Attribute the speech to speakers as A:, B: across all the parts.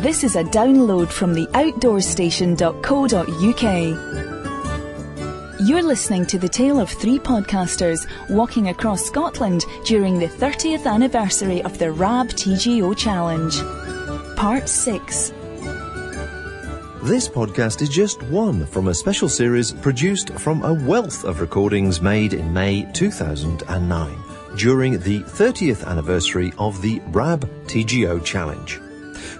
A: This is a download from the outdoorstation.co.uk. You're listening to the tale of three podcasters walking across Scotland during the 30th anniversary of the RAB TGO Challenge. Part 6.
B: This podcast is just one from a special series produced from a wealth of recordings made in May 2009 during the 30th anniversary of the RAB TGO Challenge.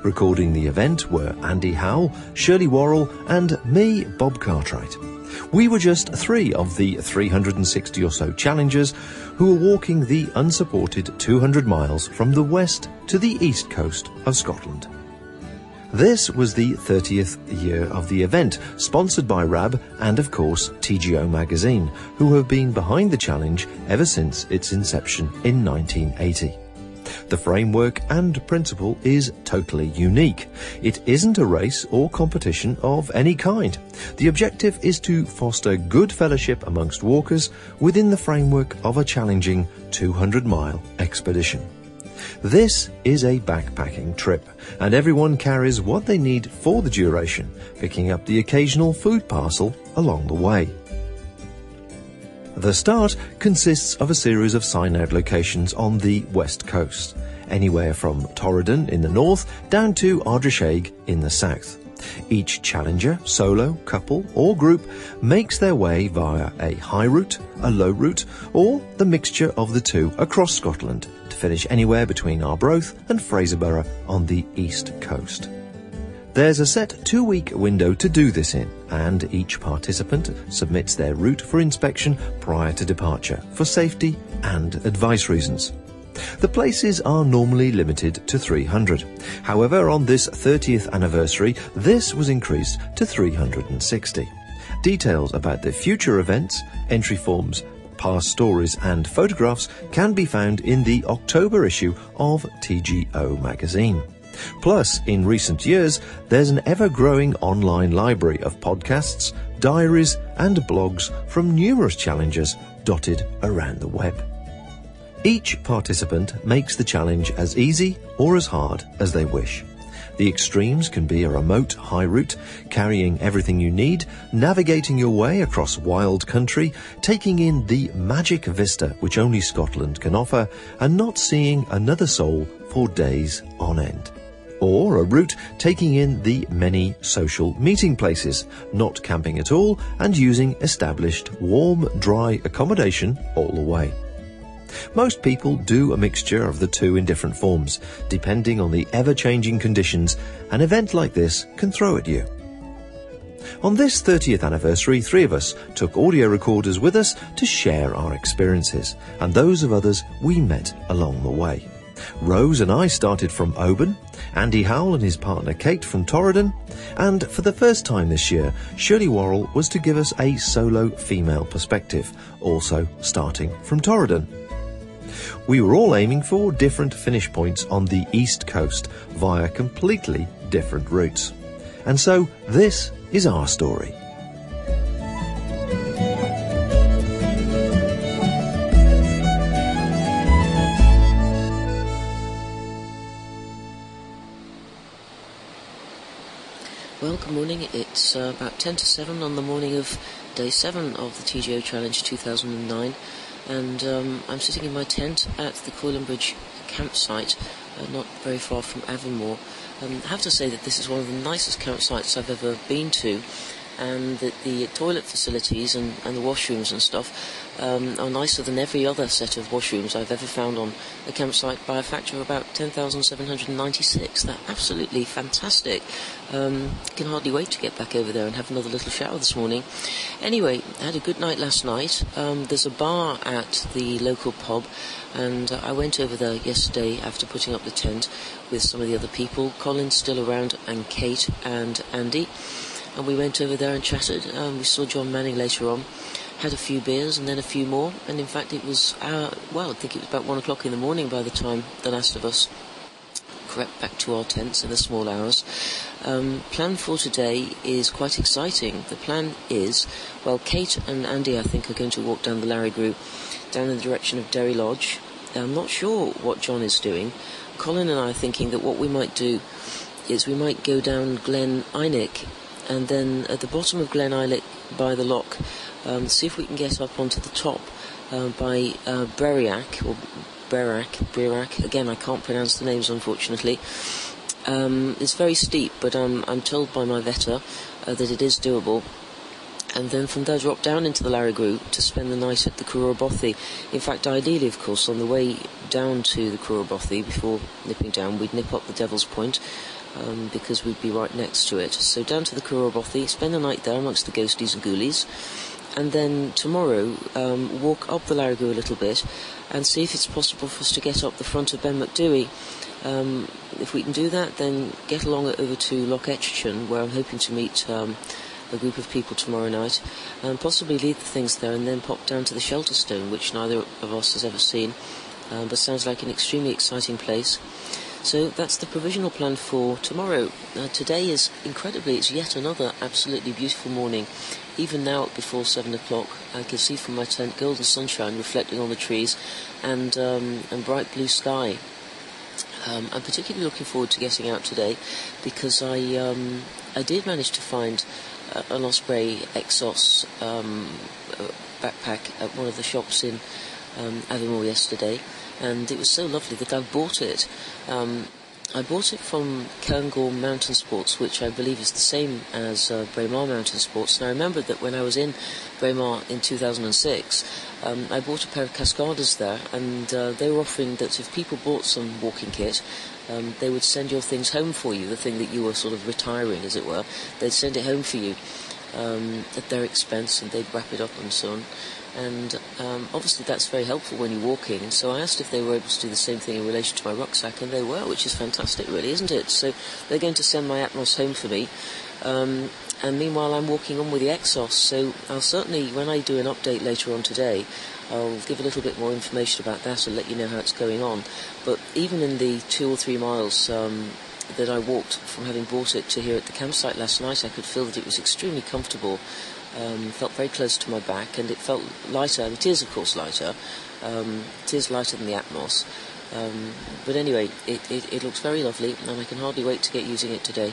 B: Recording the event were Andy Howell, Shirley Worrell and me, Bob Cartwright. We were just three of the 360 or so challengers who were walking the unsupported 200 miles from the west to the east coast of Scotland. This was the 30th year of the event, sponsored by RAB and, of course, TGO magazine, who have been behind the challenge ever since its inception in 1980. The framework and principle is totally unique. It isn't a race or competition of any kind. The objective is to foster good fellowship amongst walkers within the framework of a challenging 200-mile expedition. This is a backpacking trip, and everyone carries what they need for the duration, picking up the occasional food parcel along the way. The start consists of a series of sign-out locations on the west coast, anywhere from Torridon in the north down to Ardrishaig in the south. Each challenger, solo, couple or group makes their way via a high route, a low route or the mixture of the two across Scotland to finish anywhere between Arbroath and Fraserburgh on the east coast. There's a set 2-week window to do this in, and each participant submits their route for inspection prior to departure for safety and advice reasons. The places are normally limited to 300. However, on this 30th anniversary, this was increased to 360. Details about the future events, entry forms, past stories and photographs can be found in the October issue of TGO magazine. Plus, in recent years, there's an ever-growing online library of podcasts, diaries and blogs from numerous challengers dotted around the web. Each participant makes the challenge as easy or as hard as they wish. The extremes can be a remote high route, carrying everything you need, navigating your way across wild country, taking in the magic vista which only Scotland can offer, and not seeing another soul for days on end. Or a route taking in the many social meeting places, not camping at all, and using established warm, dry accommodation all the way. Most people do a mixture of the two in different forms, depending on the ever-changing conditions an event like this can throw at you. On this 30th anniversary, 3 of us took audio recorders with us to share our experiences, and those of others we met along the way. Rose and I started from Oban, Andy Howell and his partner Kate from Torridon, and for the first time this year, Shirley Worrell was to give us a solo female perspective, also starting from Torridon. We were all aiming for different finish points on the east coast via completely different routes. And so this is our story.
C: Well, good morning. It's about 10 to 7 on the morning of day 7 of the TGO Challenge 2009. And I'm sitting in my tent at the Coylumbridge Campsite, not very far from Avonmore. I have to say that this is one of the nicest campsites I've ever been to, and that the toilet facilities and the washrooms and stuff are nicer than every other set of washrooms I've ever found on a campsite by a factor of about 10,796. They're absolutely fantastic. Can hardly wait to get back over there and have another little shower this morning. Anyway, I had a good night last night. There's a bar at the local pub, and I went over there yesterday after putting up the tent with some of the other people. Colin's still around, and Kate and Andy. And we went over there and chatted. We saw John Manning later on, had a few beers and then a few more. And in fact, it was, I think it was about 1 o'clock in the morning by the time the last of us crept back to our tents in the small hours. Plan for today is quite exciting. The plan is, well, Kate and Andy, I think, are going to walk down the Lairig Ghru, down in the direction of Derry Lodge. I'm not sure what John is doing. Colin and I are thinking that what we might do is we might go down Glen Feshie, and then at the bottom of Glen Feshie by the loch, see if we can get up onto the top by Berwick. Again, I can't pronounce the names, unfortunately. It's very steep, but I'm told by my vetter that it is doable. And then from there drop down into the Lairig Ghru to spend the night at the Coylumbridge. In fact, ideally, of course, on the way down to the Coylumbridge, before nipping down, we'd nip up the Devil's Point, because we'd be right next to it. So down to the Coylumbridge, spend the night there amongst the ghosties and ghoulies, and then tomorrow walk up the Lairig Ghru a little bit and see if it's possible for us to get up the front of Ben Macdui. If we can do that, then get along over to Loch Etchin, where I'm hoping to meet a group of people tomorrow night, and possibly leave the things there and then pop down to the Shelter Stone, which neither of us has ever seen, but sounds like an extremely exciting place. So that's the provisional plan for tomorrow. Today is, incredibly, it's yet another absolutely beautiful morning. Even now, before 7 o'clock, I can see from my tent golden sunshine reflecting on the trees and bright blue sky. I'm particularly looking forward to getting out today because I did manage to find an Osprey Exos backpack at one of the shops in Aviemore yesterday, and it was so lovely that I bought it. I bought it from Cairngorm Mountain Sports, which I believe is the same as Braemar Mountain Sports. And I remembered that when I was in Braemar in 2006, I bought a pair of cascadas there, and they were offering that if people bought some walking kit, they would send your things home for you, the thing that you were sort of retiring, as it were. They'd send it home for you at their expense, and they'd wrap it up and so on. And obviously that's very helpful when you're walking, and so I asked if they were able to do the same thing in relation to my rucksack, and they were, which is fantastic really, isn't it? So they're going to send my Atmos home for me, and meanwhile I'm walking on with the Exos, so I'll certainly, when I do an update later on today, I'll give a little bit more information about that and let you know how it's going on. But even in the 2 or 3 miles that I walked from having bought it to here at the campsite last night, I could feel that it was extremely comfortable. Felt very close to my back, and it felt lighter. It is, of course, lighter. It is lighter than the Atmos. But anyway, it looks very lovely, and I can hardly wait to get using it today.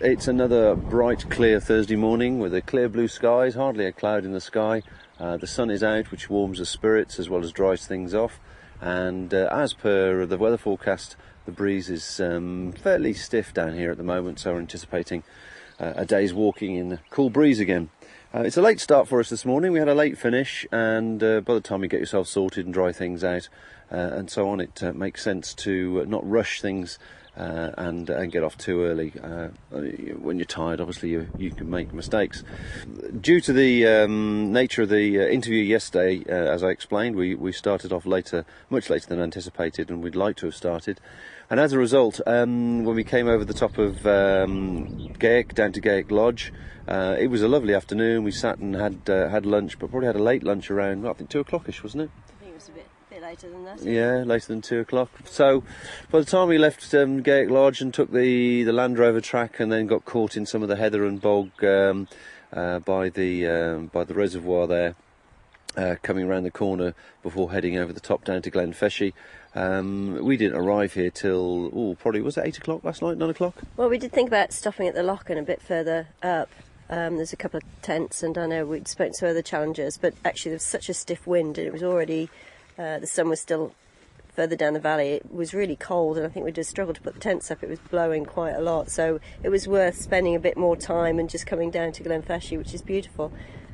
B: It's another bright, clear Thursday morning with a clear blue skies, hardly a cloud in the sky. The sun is out, which warms the spirits as well as dries things off. And as per the weather forecast, the breeze is fairly stiff down here at the moment, so we're anticipating a day's walking in a cool breeze again. It's a late start for us this morning. We had a late finish, and by the time you get yourself sorted and dry things out and so on, it makes sense to not rush things and get off too early. When you're tired, obviously you can make mistakes. Due to the nature of the interview yesterday, as I explained, we started off later, much later than anticipated, and we'd like to have started. And as a result, when we came over the top of Gaelic, down to Derry Lodge, it was a lovely afternoon. We sat and had lunch, but probably had a late lunch around, I think 2 o'clock-ish, wasn't it?
D: I think it was a bit later than that.
B: Yeah, later than 2 o'clock. So by the time we left Derry Lodge and took the Land Rover track, and then got caught in some of the heather and bog by the reservoir there, coming around the corner before heading over the top down to Glen Feshie. We didn't arrive here till, probably, was it 8 o'clock last night, 9 o'clock?
D: Well, we did think about stopping at the loch and a bit further up. There's a couple of tents, and I know we'd spoken to other challengers, but actually there was such a stiff wind, and it was already, the sun was still further down the valley. It was really cold, and I think we just struggled to put the tents up. It was blowing quite a lot, so it was worth spending a bit more time and just coming down to Glen Feshie, which is beautiful.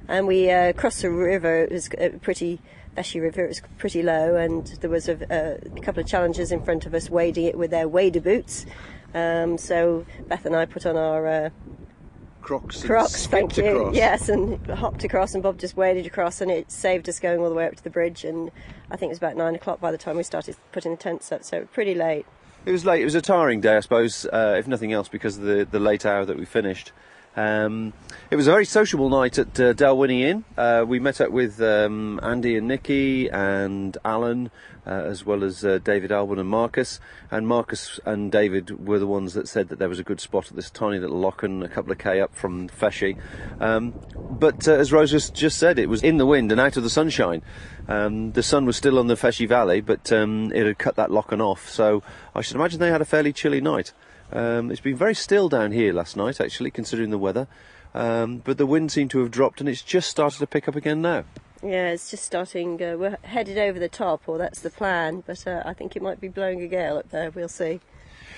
D: And we crossed the river. It was a pretty Feshie River. It was pretty low, and there was a couple of challengers in front of us wading it with their wader boots. So Beth and I put on our
B: Crocs,
D: thank you.
B: Across.
D: Yes, and hopped across, and Bob just waded across, and it saved us going all the way up to the bridge. And I think it was about 9 o'clock by the time we started putting the tents up, so pretty late.
B: It was late. It was a tiring day, I suppose, if nothing else, because of the late hour that we finished. It was a very sociable night at Dalwhinnie Inn. We met up with Andy and Nikki and Alan, as well as David, Alban and Marcus. And Marcus and David were the ones that said that there was a good spot at this tiny little loch and a couple of K up from Feshie. But as Rose just said, it was in the wind and out of the sunshine. The sun was still on the Feshie Valley, but it had cut that lochen off, so I should imagine they had a fairly chilly night. It's been very still down here last night, actually, considering the weather. But the wind seemed to have dropped, and it's just started to pick up again now. Yeah, it's just starting. We're headed over the top, or that's the plan, but I think it might be blowing a gale up there. We'll see.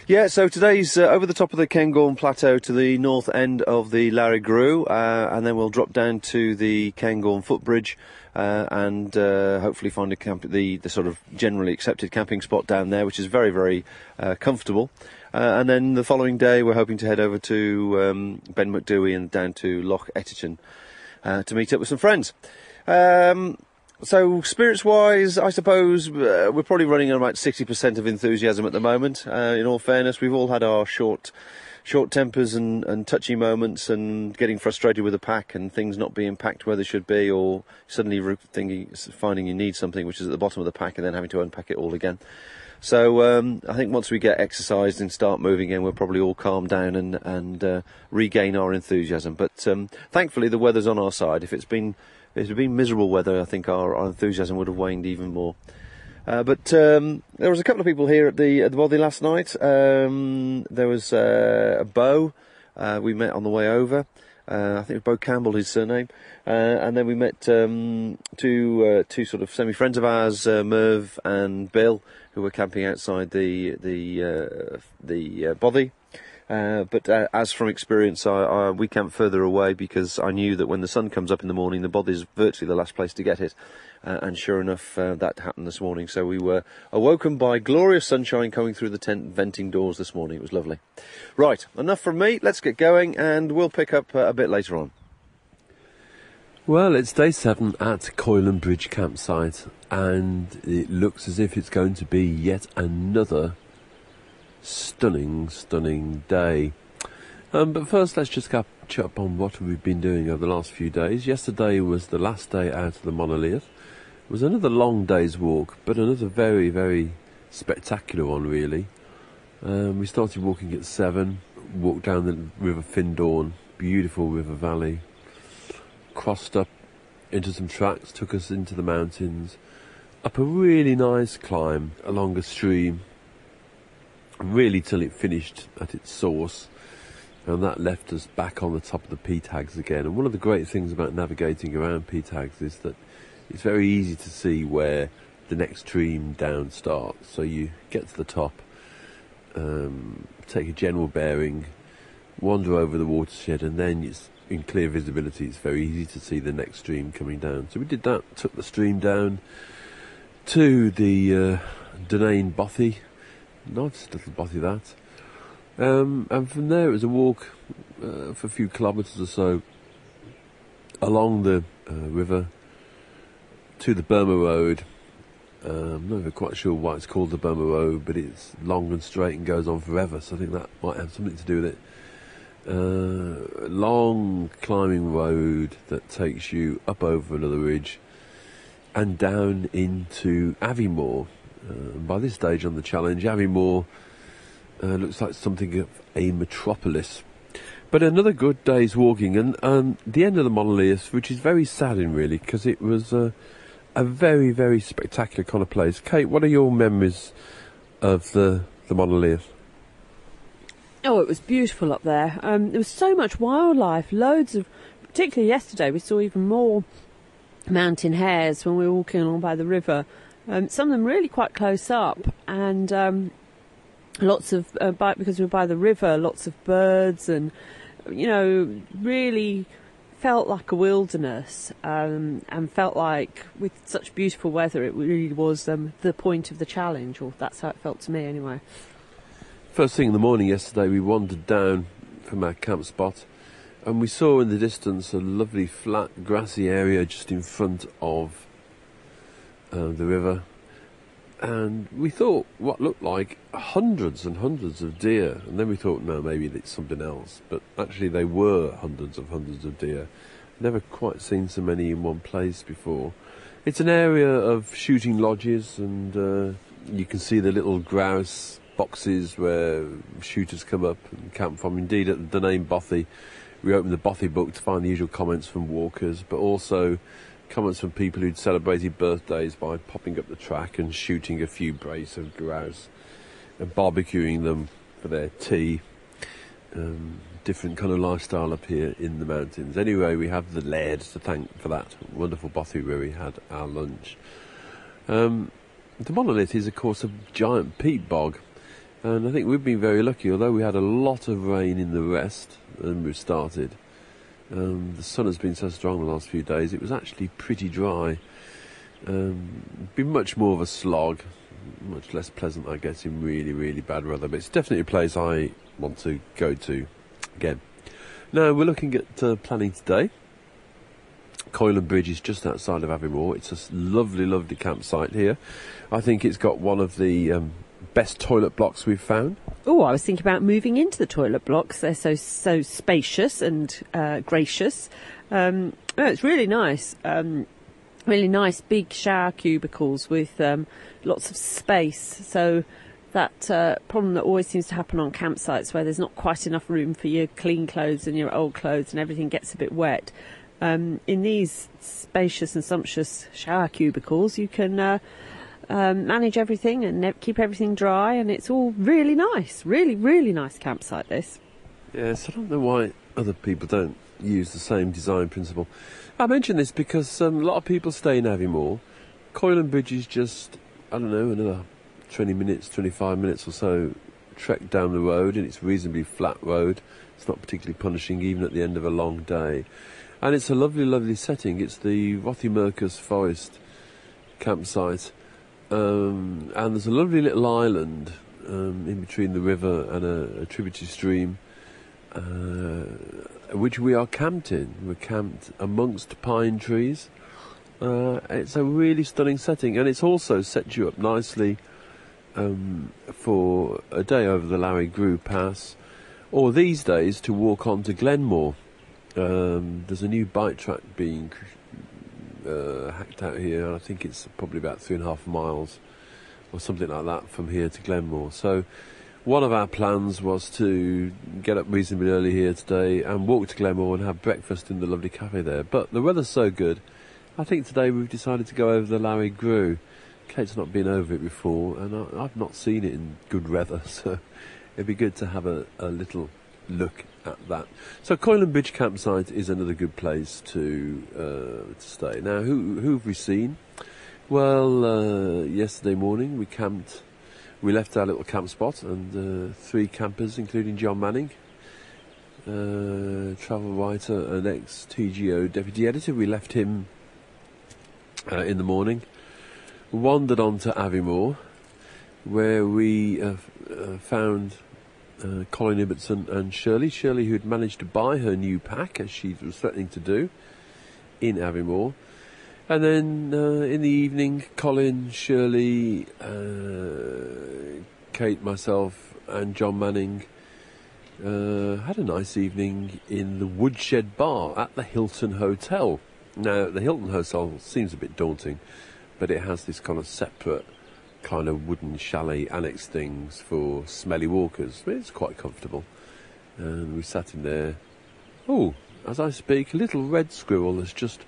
B: Yeah, so today's over the top of the Cairngorm Plateau to the north end of the Lairig Ghru, and then we'll drop down to the Cairngorm footbridge and hopefully find the sort of generally accepted camping spot down there, which is very, very comfortable. And then the following day, we're hoping to head over to Ben Macdui and down to Loch Ettichin to meet up with some friends. So spirits-wise, I suppose we're probably running on about 60% of enthusiasm at the moment. In all fairness, we've all had our short tempers and touchy moments, and getting frustrated with the pack and things not being packed where they should be, or suddenly finding you need something which is at the bottom of the pack and then having to unpack it all again. So I think once we get exercised and start moving again, we'll probably all calm down and regain our enthusiasm. But thankfully, the weather's on our side. If it had been miserable weather, I think our enthusiasm would have waned even more. But there was a couple of people here at the bothy last night. There was Bo we met on the way over. I think it was Bo Campbell, his surname. And then we met two sort of semi-friends of ours, Merv and Bill, who were camping outside the bothy. But as from experience, we camped further away because I knew that when the sun comes up in the morning, the bothy is virtually the last place to get it. And sure enough, that happened this morning. So we were awoken by glorious sunshine coming through the tent venting doors this morning. It was lovely. Right, enough from me. Let's get going, and we'll pick up a bit later on.
E: Well, it's day 7 at Coylumbridge Campsite, and it looks as if it's going to be yet another stunning day. But first, let's just catch up on what we've been doing over the last few days. Yesterday was the last day out of the monolith. It was another long day's walk, but another very, very spectacular one, really. We started walking at 7, walked down the River Findorn, beautiful river valley, crossed up into some tracks, took us into the mountains, up a really nice climb along a stream, really till it finished at its source, and that left us back on the top of the P-tags again. And one of the great things about navigating around P-tags is that it's very easy to see where the next stream down starts. So you get to the top, take a general bearing, wander over the watershed, and then it's in clear visibility. It's very easy to see the next stream coming down. So we did that, took the stream down to the Dunane Bothy. Nice little bothy that. And from there it was a walk for a few kilometres or so along the river to the Burma Road. I'm not even quite sure why it's called the Burma Road, but it's long and straight and goes on forever, so I think that might have something to do with it. Long climbing road that takes you up over another ridge and down into Aviemore. By this stage on the challenge, Aviemore looks like something of a metropolis. But another good day's walking, and the end of the monolith, which is very saddening really, because it was a very, very spectacular kind of place. Kate, what are your memories of the monolith?
F: Oh, it was beautiful up there. There was so much wildlife, loads of, particularly yesterday, we saw even more mountain hares when we were walking along by the river. Some of them really quite close up, and lots of, because we were by the river, lots of birds, and, you know, really felt like a wilderness, and felt like with such beautiful weather it really was the point of the challenge, or that's how it felt to me anyway.
E: First thing in the morning yesterday, we wandered down from our camp spot, and we saw in the distance a lovely flat grassy area just in front of the river. and we thought what looked like hundreds and hundreds of deer, and then we thought, no, maybe it's something else, but actually they were hundreds of deer. Never quite seen so many in one place before. It's an area of shooting lodges, and you can see the little grouse boxes where shooters come up and camp from. Indeed, at the name Bothy, we opened the Bothy book to find the usual comments from walkers, but also comments from people who'd celebrated birthdays by popping up the track and shooting a few brace of grouse and barbecuing them for their tea. Different kind of lifestyle up here in the mountains. Anyway, we have the Laird to thank for that wonderful bothy where we had our lunch. The monolith is, of course, a giant peat bog, and I think we've been very lucky. Although we had a lot of rain in the west when we started, the sun has been so strong the last few days, it was actually pretty dry. Been much more of a slog, much less pleasant, I guess, in really, really bad weather, but it's definitely a place I want to go to again. Now, we're looking at planning today. Coylumbridge is just outside of Aviemore. It's a lovely, lovely campsite here. I think it's got one of the best toilet blocks we've found.
F: Oh, I was thinking about moving into the toilet blocks. They're so spacious and gracious. It's really nice. Really nice big shower cubicles with lots of space. So that problem that always seems to happen on campsites where there's not quite enough room for your clean clothes and your old clothes and everything gets a bit wet. In these spacious and sumptuous shower cubicles, you can manage everything and keep everything dry, and it's all really nice. Really, really nice campsite, this.
E: Yes, I don't know why other people don't use the same design principle. I mention this because a lot of people stay in Aviemore. Coylumbridge is just, I don't know, another 20 minutes, 25 minutes or so trek down the road, and it's a reasonably flat road. It's not particularly punishing even at the end of a long day. And it's a lovely, lovely setting. It's the Rothiemurcus Forest campsite. And there's a lovely little island in between the river and a tributary stream, which we are camped in. We're camped amongst pine trees. It's a really stunning setting, and it's also set you up nicely for a day over the Lairig Ghru Pass, or these days to walk on to Glenmore. There's a new bike track being hacked out here, and I think it's probably about 3.5 miles or something like that from here to Glenmore. So one of our plans was to get up reasonably early here today and walk to Glenmore and have breakfast in the lovely cafe there. But the weather's so good, I think today we've decided to go over the Lairig Ghru. Kate's not been over it before, and I've not seen it in good weather, so it'd be good to have a little look at that. So Coylumbridge Campsite is another good place to stay. Now, who have we seen? Well, yesterday morning we camped. We left our little camp spot, and 3 campers, including John Manning, travel writer and ex-TGO deputy editor. We left him in the morning, wandered on to Aviemore, where we found Colin Ibbotson and Shirley, who'd managed to buy her new pack, as she was threatening to do, in Aviemore. And then in the evening, Colin, Shirley, Kate, myself and John Manning had a nice evening in the Woodshed Bar at the Hilton Hotel. Now, the Hilton Hotel seems a bit daunting, but it has this kind of separate kind of wooden chalet annex things for smelly walkers. It's quite comfortable. And we sat in there. Oh, as I speak, a little red squirrel has just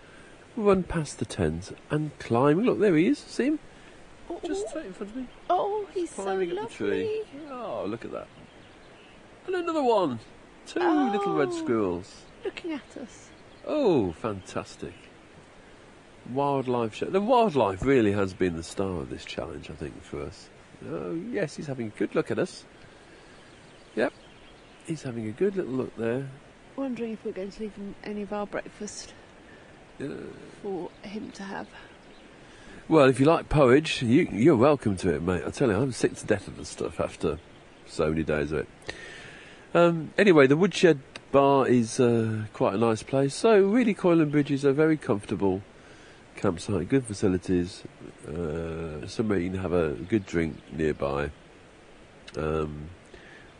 E: run past the tent and climbing. Look, there he is. See him?
F: Oh,
E: just straight in front of me.
F: Oh, he's
E: climbing
F: so
E: up the tree.
F: lovely.
E: Oh, look at that. And another one. 2 little red squirrels.
F: Looking at us.
E: Oh, fantastic. Wildlife show. The wildlife really has been the star of this challenge, I think, for us. Oh, yes, he's having a good look at us. Yep, he's having a good little look there.
F: Wondering if we're going to leave him any of our breakfast for him to have.
E: Well, if you like porridge, you're welcome to it, mate. I tell you, I'm sick to death of the stuff after so many days of it. Anyway, the Woodshed Bar is quite a nice place. So really, Coylumbridge is a very comfortable campsite, good facilities, somewhere you can have a good drink nearby.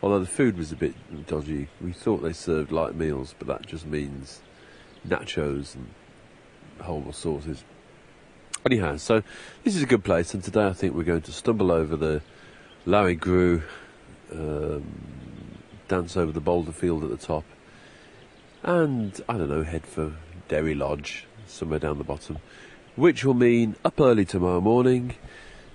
E: Although the food was a bit dodgy. We thought they served light meals, but that just means nachos and horrible sauces. Anyhow, so this is a good place, and today I think we're going to stumble over the Lairig Ghru, dance over the boulder field at the top, and, I don't know, head for Derry Lodge, somewhere down the bottom, which will mean up early tomorrow morning,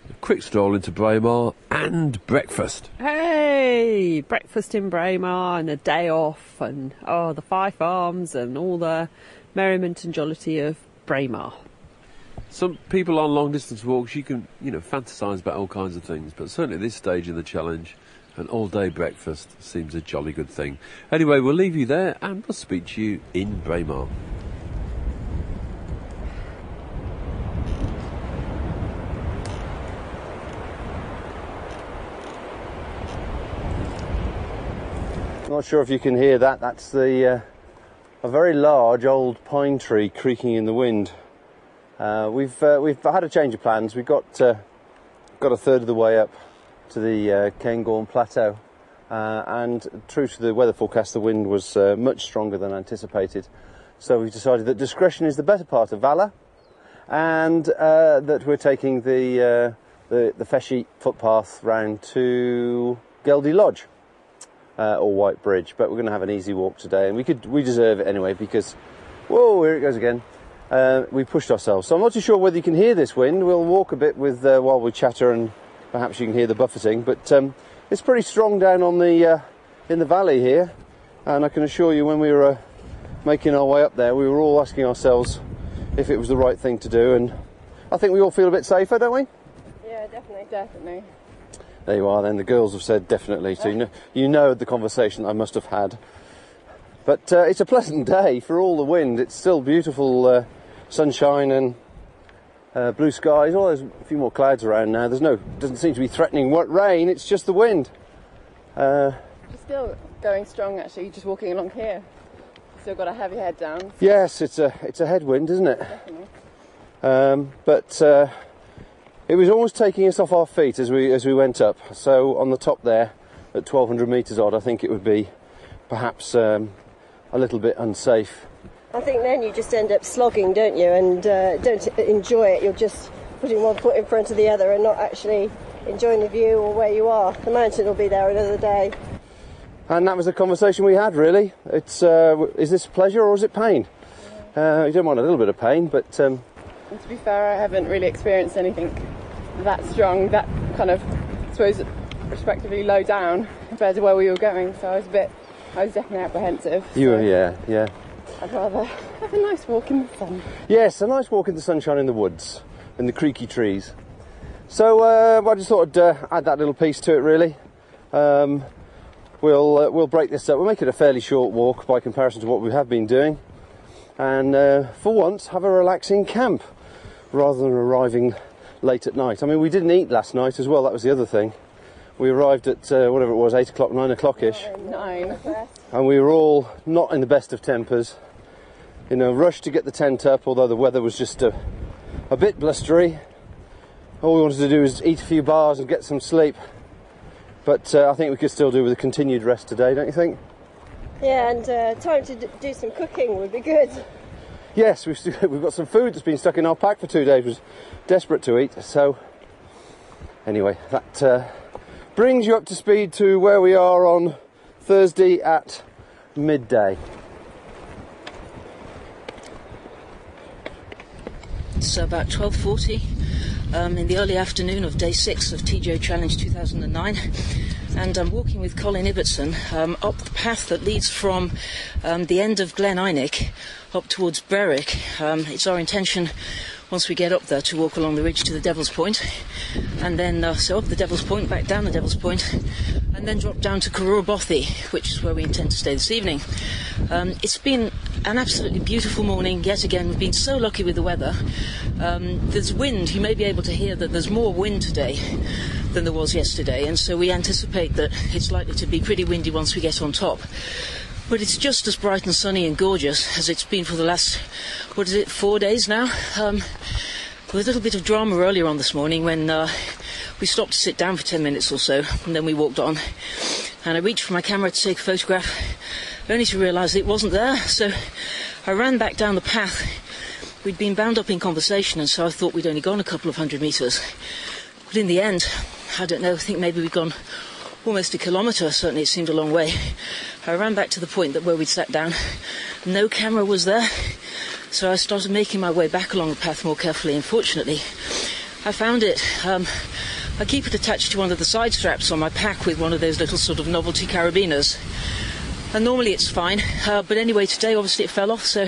E: a quick stroll into Braemar, and breakfast.
F: Hey, breakfast in Braemar and a day off, and the Fife Arms and all the merriment and jollity of Braemar.
E: Some people on long distance walks, you can, fantasise about all kinds of things, but certainly at this stage in the challenge, an all-day breakfast seems a jolly good thing. Anyway, we'll leave you there, and we'll speak to you in Braemar.
B: Not sure if you can hear that. That's a very large old pine tree creaking in the wind. We've had a change of plans. We've got a third of the way up to the Cairngorm Plateau, and true to the weather forecast, the wind was much stronger than anticipated. So we've decided that discretion is the better part of valour, and that we're taking the Feshie footpath round to Derry Lodge. Or White Bridge, but we're going to have an easy walk today, and we deserve it anyway, because, whoa, here it goes again. We pushed ourselves, so I'm not too sure whether you can hear this wind. We'll walk a bit with while we chatter, and perhaps you can hear the buffeting, but it's pretty strong down on the in the valley here, and I can assure you, when we were making our way up there, we were all asking ourselves if it was the right thing to do, and I think we all feel a bit safer, don't we?
D: Yeah, definitely.
B: There you are then, the girls have said definitely, so you know the conversation I must have had. But it's a pleasant day for all the wind. It's still beautiful sunshine and blue skies. Oh, there's a few more clouds around now. Doesn't seem to be threatening rain, it's just the wind.
G: You're still going strong actually, just walking along here. Still got a heavy head down. So.
B: Yes, it's a headwind, isn't it?
G: Definitely.
B: But it was almost taking us off our feet as we went up. So on the top there, at 1,200 metres odd, I think it would be perhaps a little bit unsafe.
D: I think then you just end up slogging, don't you, and don't enjoy it. You're just putting one foot in front of the other and not actually enjoying the view or where you are. The mountain will be there another day.
B: And that was the conversation we had, really. It's is this pleasure or is it pain? You don't want a little bit of pain, but...
G: And to be fair, I haven't really experienced anything that strong, that kind of, I suppose, respectively low down compared to where we were going. So I was definitely apprehensive.
B: You were, yeah.
G: I'd rather have a nice walk in the sun.
B: Yes, a nice walk in the sunshine in the woods, in the creaky trees. So I just thought I'd add that little piece to it, really. We'll break this up. We'll make it a fairly short walk by comparison to what we have been doing, and for once have a relaxing camp rather than arriving late at night. I mean, we didn't eat last night as well. That was the other thing. We arrived at whatever it was, 8 o'clock, 9 o'clock-ish.
G: 9.
B: And we were all not in the best of tempers. In a rush to get the tent up, although the weather was just a bit blustery. All we wanted to do was eat a few bars and get some sleep. But I think we could still do with a continued rest today, don't you think?
D: Yeah, and time to do some cooking would be good.
B: Yes, we've got some food that's been stuck in our pack for 2 days. We're desperate to eat. So, anyway, that brings you up to speed to where we are on Thursday at midday.
C: It's about 12:40 in the early afternoon of day 6 of TGO Challenge 2009, and I'm walking with Colin Ibbotson up the path that leads from the end of Glen Feshie up towards Berwick. It's our intention, once we get up there, to walk along the ridge to the Devil's Point, and then so up the Devil's Point, back down the Devil's Point, and then drop down to Coylumbridge, which is where we intend to stay this evening. It's been an absolutely beautiful morning yet again. We've been so lucky with the weather. There's wind. You may be able to hear that there's more wind today than there was yesterday, and so we anticipate that it's likely to be pretty windy once we get on top. But it's just as bright and sunny and gorgeous as it's been for the last, 4 days now. There was a little bit of drama earlier on this morning when we stopped to sit down for 10 minutes or so, and then we walked on. And I reached for my camera to take a photograph, only to realise it wasn't there. So I ran back down the path. We'd been bound up in conversation, and so I thought we'd only gone a couple of 100 metres. But in the end, I don't know, I think maybe we'd gone almost a kilometre. Certainly it seemed a long way. I ran back to the point where we'd sat down. No camera was there. So I started making my way back along the path more carefully, and fortunately I found it. I keep it attached to one of the side straps on my pack with one of those little sort of novelty carabiners. And normally it's fine, but anyway, today obviously it fell off, so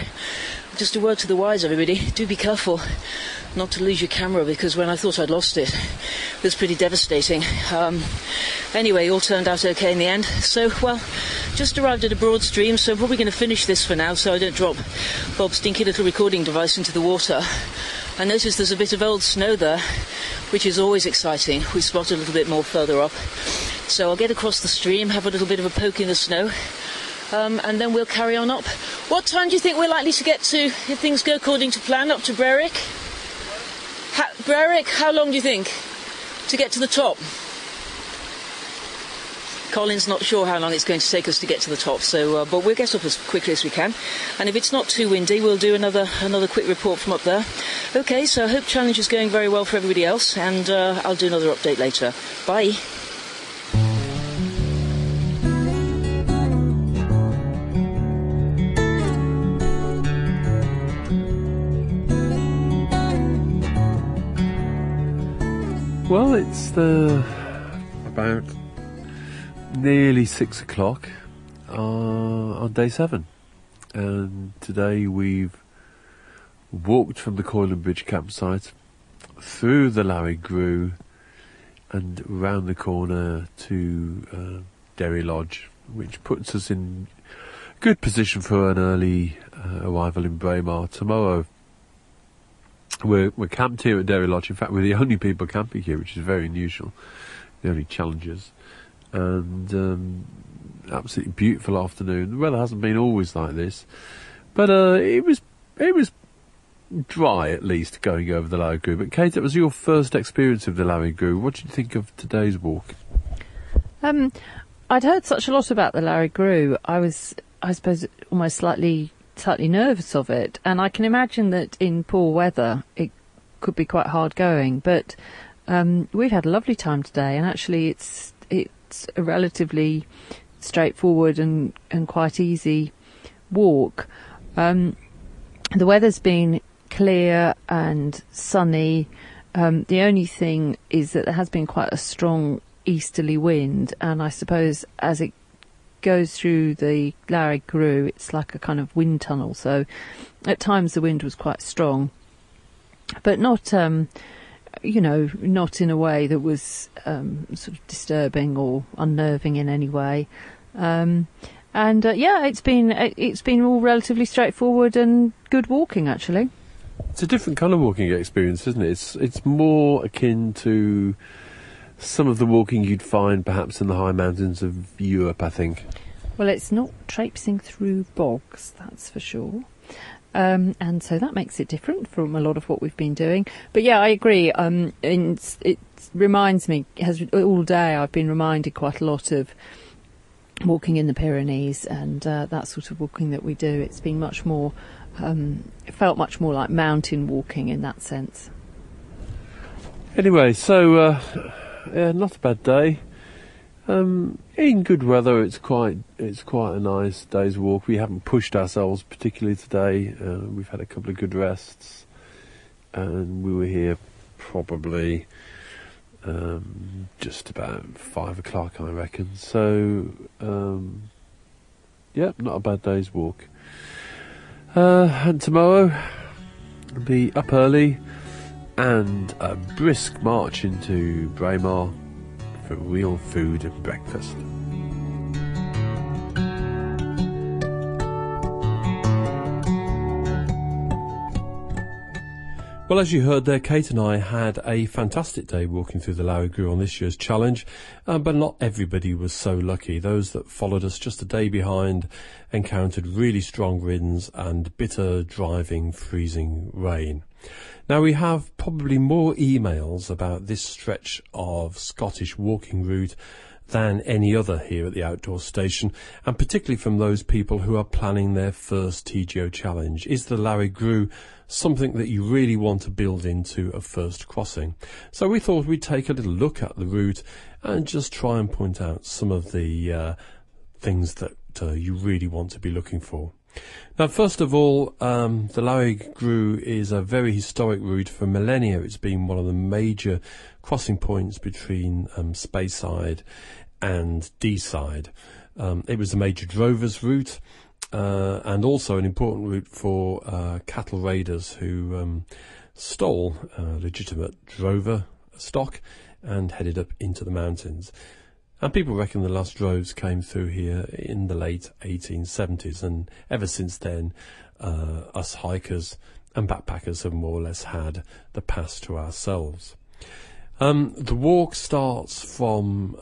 C: just a word to the wise, everybody, do be careful not to lose your camera, because when I thought I'd lost it, it was pretty devastating. Anyway, all turned out okay in the end. So, well, just arrived at a broad stream, so I'm probably going to finish this for now so I don't drop Bob's stinky little recording device into the water. I noticed there's a bit of old snow there, which is always exciting. We spot a little bit more further up. So I'll get across the stream, have a little bit of a poke in the snow, and then we'll carry on up. What time do you think we're likely to get to, if things go according to plan, up to Berwick? Berwick, how long do you think to get to the top? Colin's not sure how long it's going to take us to get to the top, so but we'll get up as quickly as we can. And if it's not too windy, we'll do another quick report from up there. Okay, so I hope challenge is going very well for everybody else, and I'll do another update later. Bye.
E: Well, it's about nearly 6 o'clock on day 7, and today we've walked from the Coylumbridge Campsite through the Lairig Ghru and round the corner to Derry Lodge, which puts us in good position for an early arrival in Braemar tomorrow. We're camped here at Derry Lodge. In fact, we're the only people camping here, which is very unusual. The only challengers. And absolutely beautiful afternoon. The weather hasn't been always like this, but it was dry at least going over the Lairig Ghru. But Kate, it was your first experience of the Lairig Ghru. What did you think of today's walk?
F: I'd heard such a lot about the Lairig Ghru. I suppose, almost slightly nervous of it, and I can imagine that in poor weather it could be quite hard going, but we've had a lovely time today, and actually it's a relatively straightforward and quite easy walk. The weather's been clear and sunny. The only thing is that there has been quite a strong easterly wind, and I suppose as it goes through the Lairig Ghru, it's like a kind of wind tunnel, so at times the wind was quite strong, but not not in a way that was sort of disturbing or unnerving in any way. It's been all relatively straightforward and good walking, actually.
E: It's a different kind of walking experience, isn't it? It's more akin to some of the walking you'd find perhaps in the high mountains of Europe, I think.
F: Well, it's not traipsing through bogs, that's for sure. And so that makes it different from a lot of what we've been doing. But yeah, I agree. It reminds me, all day I've been reminded quite a lot of walking in the Pyrenees and that sort of walking that we do. It's been much more, it felt much more like mountain walking in that sense.
E: Anyway, so not a bad day. In good weather, it's quite a nice day's walk. We haven't pushed ourselves particularly today. We've had a couple of good rests, and we were here probably just about 5 o'clock, I reckon. So, not a bad day's walk. And tomorrow, I'll be up early and a brisk march into Braemar for real food and breakfast. Well, as you heard there, Kate and I had a fantastic day walking through the Lairig Ghru on this year's challenge, but not everybody was so lucky. Those that followed us just a day behind encountered really strong winds and bitter, driving, freezing rain. Now, we have probably more emails about this stretch of Scottish walking route than any other here at the Outdoor Station, and particularly from those people who are planning their first TGO challenge. Is the Lairig Ghru something that you really want to build into a first crossing? So we thought we'd take a little look at the route and just try and point out some of the things that you really want to be looking for. Now, first of all, the Lairig Ghru is a very historic route. For millennia, it's been one of the major crossing points between Speyside and Deeside. It was a major drovers route, and also an important route for cattle raiders who stole legitimate drover stock and headed up into the mountains. And people reckon the last droves came through here in the late 1870s, and ever since then, us hikers and backpackers have more or less had the pass to ourselves. The walk starts from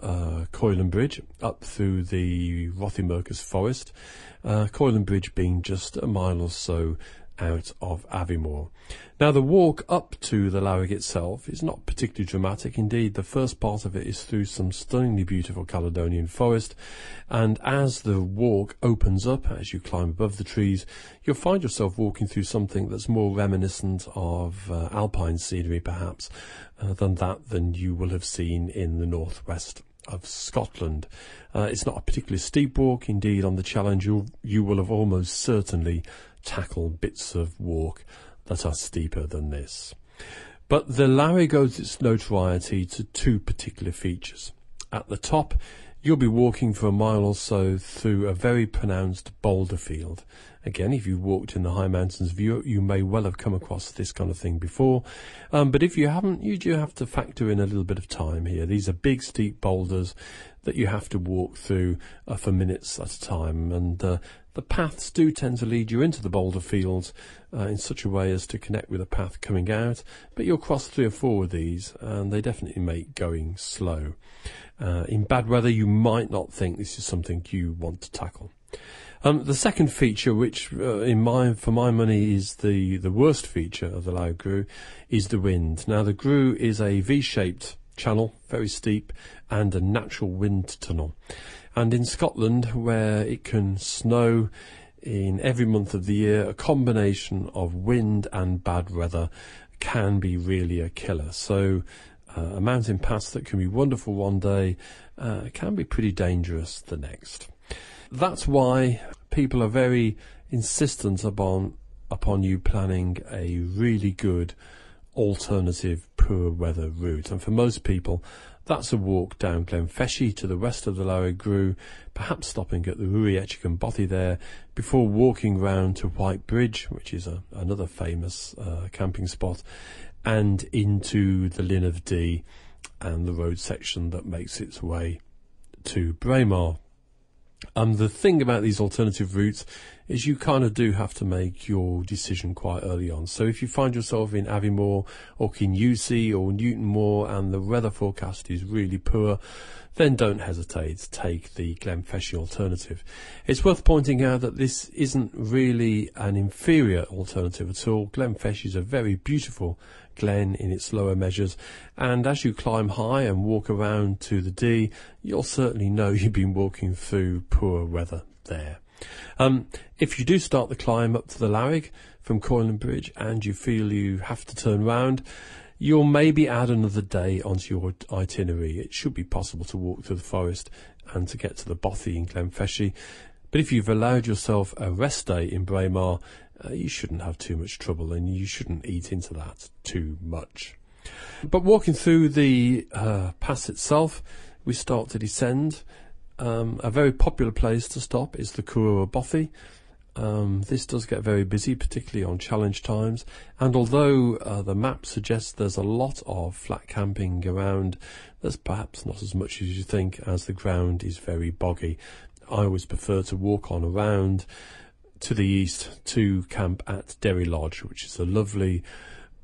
E: Coylumbridge up through the Rothiemurchus forest, Coylumbridge being just a mile or so out of Aviemore. Now, the walk up to the Lairig itself is not particularly dramatic. Indeed, the first part of it is through some stunningly beautiful Caledonian forest, and as the walk opens up, as you climb above the trees, you'll find yourself walking through something that's more reminiscent of alpine scenery, perhaps, than you will have seen in the northwest of Scotland. It's not a particularly steep walk. Indeed, on the challenge, you will have almost certainly tackled bits of walk that are steeper than this. But the Lairig owes its notoriety to two particular features. At the top, you'll be walking for a mile or so through a very pronounced boulder field. Again, if you've walked in the high mountains, you may well have come across this kind of thing before. But if you haven't, you do have to factor in a little bit of time here. These are big, steep boulders that you have to walk through for minutes at a time. And the paths do tend to lead you into the boulder fields in such a way as to connect with a path coming out. But you'll cross 3 or 4 of these, and they definitely make going slow. In bad weather, you might not think this is something you want to tackle. The second feature, which for my money is the worst feature of the Lairig Ghru, is the wind. Now, the Ghru is a V-shaped channel, very steep, and a natural wind tunnel. And in Scotland, where it can snow in every month of the year, a combination of wind and bad weather can be really a killer. So a mountain pass that can be wonderful one day can be pretty dangerous the next. That's why people are very insistent upon you planning a really good alternative poor weather route. And for most people, that's a walk down Glen Feshie to the west of the Lairig Ghru, perhaps stopping at the Rui Etchican Bothy there, before walking round to White Bridge, which is another famous camping spot, and into the Linn of Dee and the road section that makes its way to Braemar. The thing about these alternative routes is you kind of do have to make your decision quite early on. So if you find yourself in Aviemore or Kinusey or Newtonmore and the weather forecast is really poor, then don't hesitate, take the Glen Feshie alternative. It's worth pointing out that this isn't really an inferior alternative at all. Glen Feshie is a very beautiful glen in its lower measures, and as you climb high and walk around to the Dee, you'll certainly know you've been walking through poor weather there. If you do start the climb up to the Lairig from Coylumbridge and you feel you have to turn round, you'll maybe add another day onto your itinerary. It should be possible to walk through the forest and to get to the Bothy in Glen Feshie. But if you've allowed yourself a rest day in Braemar, you shouldn't have too much trouble, and you shouldn't eat into that too much. But walking through the pass itself, we start to descend. A very popular place to stop is the Curragh Bothy. This does get very busy, particularly on challenge times, and although the map suggests there's a lot of flat camping around, there's perhaps not as much as you think, as the ground is very boggy. I always prefer to walk on around to the east to camp at Derry Lodge, which is a lovely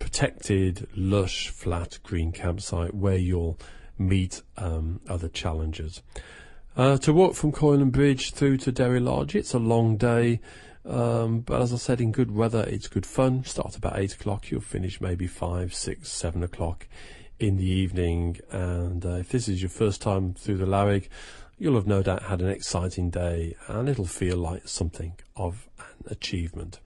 H: protected, lush, flat, green campsite where you'll meet other challengers. To walk from Coylumbridge through to Derry Lodge, it's a long day, but as I said, in good weather, it's good fun. Start about 8 o'clock, you'll finish maybe 5, 6, 7 o'clock in the evening, and if this is your first time through the Lairig, you'll have no doubt had an exciting day, and it'll feel like something of an achievement.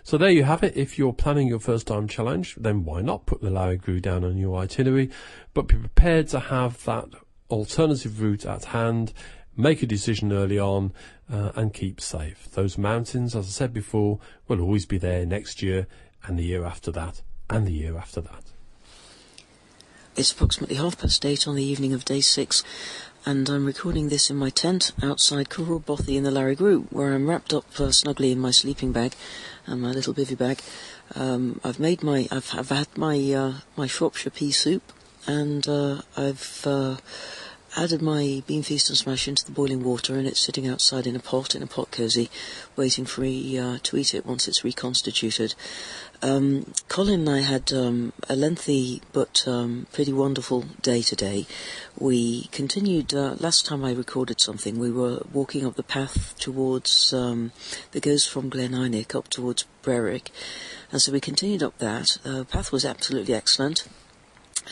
H: So there you have it. If you're planning your first time challenge, then why not put the Lairig Ghru down on your itinerary, but be prepared to have that alternative route at hand. Make a decision early on and keep safe. Those mountains, as I said before, will always be there next year and the year after that and the year after that.
C: It's approximately 8:30 on the evening of day 6, and I'm recording this in my tent outside Coylumbridge in the Lairig Ghru, where I'm wrapped up snugly in my sleeping bag and my little bivy bag. I've had my Shropshire pea soup, and I've added my bean feast and smash into the boiling water, and it's sitting outside in a pot cosy, waiting for me to eat it once it's reconstituted. Colin and I had a lengthy but pretty wonderful day today. We continued, last time I recorded something, we were walking up the path towards, that goes from Glen Feshie up towards Berwick, and so we continued up that. The path was absolutely excellent,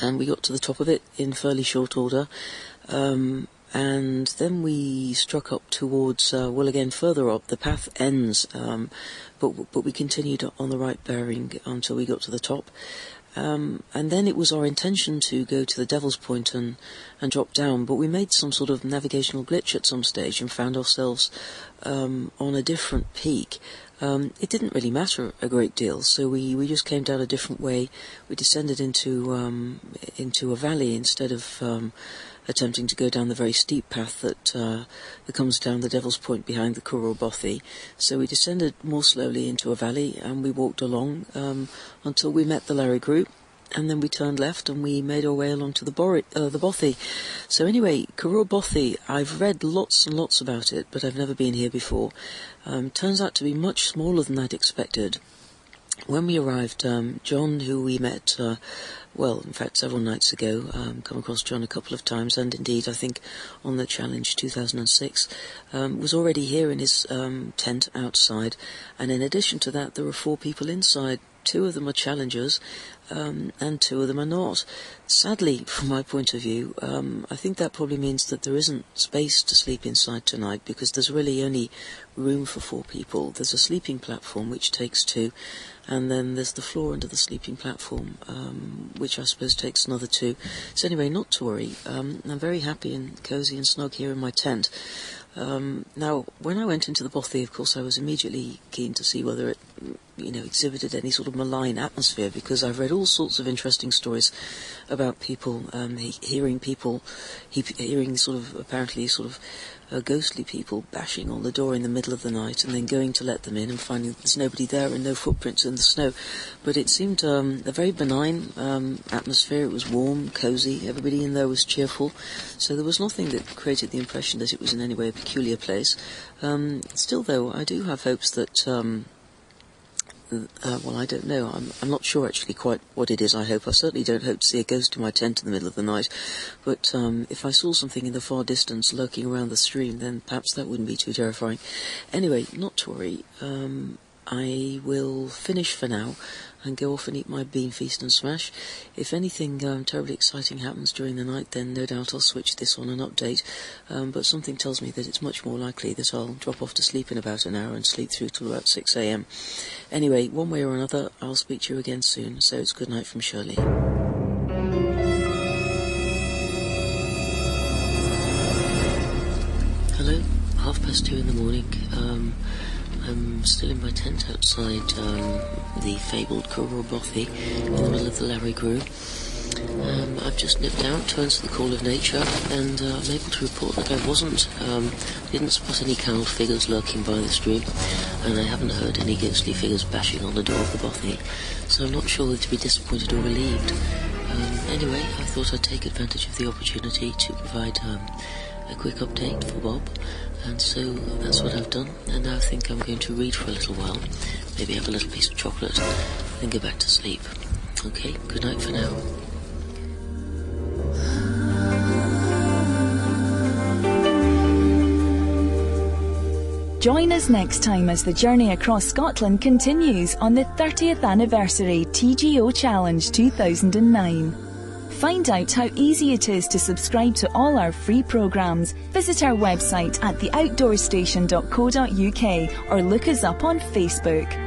C: and we got to the top of it in fairly short order. And then we struck up towards, again, further up. The path ends, but we continued on the right bearing until we got to the top. And then it was our intention to go to the Devil's Point and drop down, but we made some sort of navigational glitch at some stage and found ourselves on a different peak. It didn't really matter a great deal, so we just came down a different way. We descended into a valley instead of attempting to go down the very steep path that comes down the Devil's Point behind the Coylumbridge. So we descended more slowly into a valley, and we walked along until we met the Lairig Ghru, and then we turned left and we made our way along to the Bothy. So anyway, Coylumbridge, I've read lots and lots about it, but I've never been here before. Turns out to be much smaller than I'd expected. When we arrived, John, who we met, in fact, several nights ago, come across John a couple of times, and indeed, I think, on the Challenge 2006, was already here in his tent outside, and in addition to that, there were 4 people inside. 2 of them are challengers, and 2 of them are not. Sadly, from my point of view, I think that probably means that there isn't space to sleep inside tonight, because there's really only room for 4 people. There's a sleeping platform which takes 2, and then there's the floor under the sleeping platform, which I suppose takes another 2. So anyway, not to worry. I'm very happy and cosy and snug here in my tent. Now, when I went into the Bothy, of course, I was immediately keen to see whether it, exhibited any sort of malign atmosphere, because I've read all sorts of interesting stories about people, hearing sort of, apparently sort of, ghostly people bashing on the door in the middle of the night and then going to let them in and finding that there's nobody there and no footprints in the snow. But it seemed a very benign atmosphere. It was warm, cosy, everybody in there was cheerful, so there was nothing that created the impression that it was in any way a peculiar place. Still, though, I do have hopes that I don't know. I'm not sure actually quite what it is I hope. I certainly don't hope to see a ghost in my tent in the middle of the night. But if I saw something in the far distance lurking around the stream, then perhaps that wouldn't be too terrifying. Anyway, not to worry. I will finish for now and go off and eat my bean feast and smash. If anything terribly exciting happens during the night, then no doubt I'll switch this on and update. But something tells me that it's much more likely that I'll drop off to sleep in about an hour and sleep through till about 6 a.m. Anyway, one way or another, I'll speak to you again soon. So it's good night from Shirley. Hello, 2:30 in the morning. I'm still in my tent outside the fabled Coylumbridge in the middle of the Lairig Ghru. I've just nipped out to answer the call of nature, and I'm able to report that I didn't spot any cowled figures lurking by the stream, and I haven't heard any ghostly figures bashing on the door of the Bothy, so I'm not sure whether to be disappointed or relieved. Anyway, I thought I'd take advantage of the opportunity to provide a quick update for Bob, and so that's what I've done, and now I think I'm going to read for a little while, maybe have a little piece of chocolate, then go back to sleep. Okay, good night for now.
A: Join us next time as the journey across Scotland continues on the 30th anniversary TGO Challenge 2009. Find out how easy it is to subscribe to all our free programmes. Visit our website at theoutdoorstation.co.uk or look us up on Facebook.